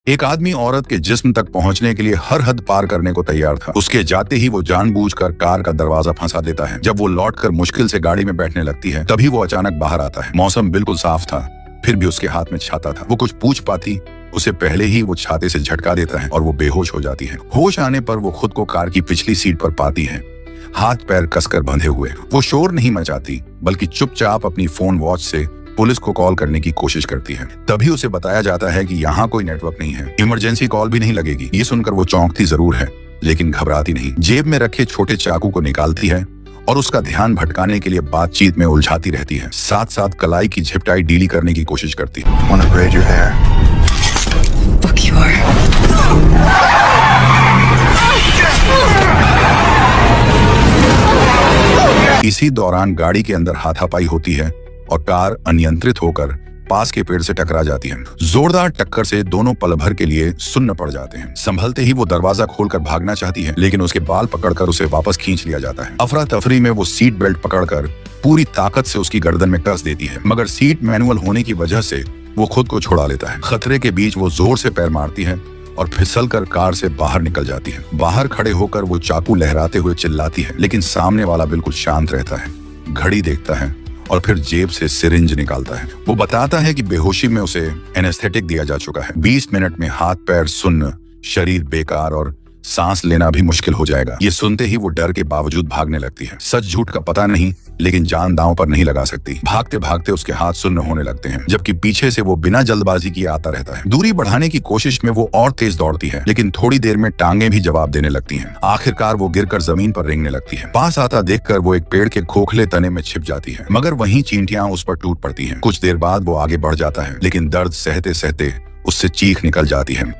एक आदमी औरत के जिस्म तक पहुंचने के लिए हर हद पार करने को तैयार था। उसके जाते ही वो जानबूझकर कार का दरवाजा फंसा देता है। जब वो लौटकर मुश्किल से गाड़ी में बैठने लगती है, तभी वो अचानक बाहर आता है। मौसम बिल्कुल साफ था, फिर भी उसके हाथ में छाता था। वो कुछ पूछ पाती उसे पहले ही वो छाते से झटका देता है और वो बेहोश हो जाती है। होश आने पर वो खुद को कार की पिछली सीट पर पाती है, हाथ पैर कसकर बंधे हुए। वो शोर नहीं मचाती, बल्कि चुपचाप अपनी फोन वॉच से पुलिस को कॉल करने की कोशिश करती है। तभी उसे बताया जाता है कि यहाँ कोई नेटवर्क नहीं है, इमरजेंसी कॉल भी नहीं लगेगी। ये सुनकर वो चौंकती जरूर है, लेकिन घबराती नहीं। जेब में रखे छोटे चाकू को निकालती है और उसका ध्यान भटकाने के लिए बातचीत में उलझाती रहती है। साथ साथ कलाई की झिपटाई ढीली करने की कोशिश करती है। Want to braid your hair? Fuck you are. इसी दौरान गाड़ी के अंदर हाथापाई होती है और कार अनियंत्रित होकर पास के पेड़ से टकरा जाती है। जोरदार टक्कर से दोनों पल भर के लिए सुन्न पड़ जाते हैं। संभलते ही वो दरवाजा खोलकर भागना चाहती है, लेकिन उसके बाल पकड़कर उसे वापस खींच लिया जाता है। अफरा तफरी में वो सीट बेल्ट पकड़कर पूरी ताकत से उसकी गर्दन में कस देती है, मगर सीट मैनुअल होने की वजह से वो खुद को छुड़ा लेता है। खतरे के बीच वो जोर से पैर मारती है और फिसलकर कार से बाहर निकल जाती है। बाहर खड़े होकर वो चाकू लहराते हुए चिल्लाती है, लेकिन सामने वाला बिल्कुल शांत रहता है, घड़ी देखता है और फिर जेब से सिरिंज निकालता है। वो बताता है कि बेहोशी में उसे एनेस्थेटिक दिया जा चुका है। 20 मिनट में हाथ पैर सुन्न, शरीर बेकार और सांस लेना भी मुश्किल हो जाएगा। ये सुनते ही वो डर के बावजूद भागने लगती है। सच झूठ का पता नहीं, लेकिन जान दांव पर नहीं लगा सकती। भागते भागते उसके हाथ सुन्न होने लगते हैं, जबकि पीछे से वो बिना जल्दबाजी किए आता रहता है। दूरी बढ़ाने की कोशिश में वो और तेज दौड़ती है, लेकिन थोड़ी देर में टांगे भी जवाब देने लगती हैं। आखिरकार वो गिरकर जमीन पर रेंगने लगती है। पास आता देखकर वो एक पेड़ के खोखले तने में छिप जाती है, मगर वहीं चींटियां उस पर टूट पड़ती हैं। कुछ देर बाद वो आगे बढ़ जाता है, लेकिन दर्द सहते सहते उससे चीख निकल जाती है।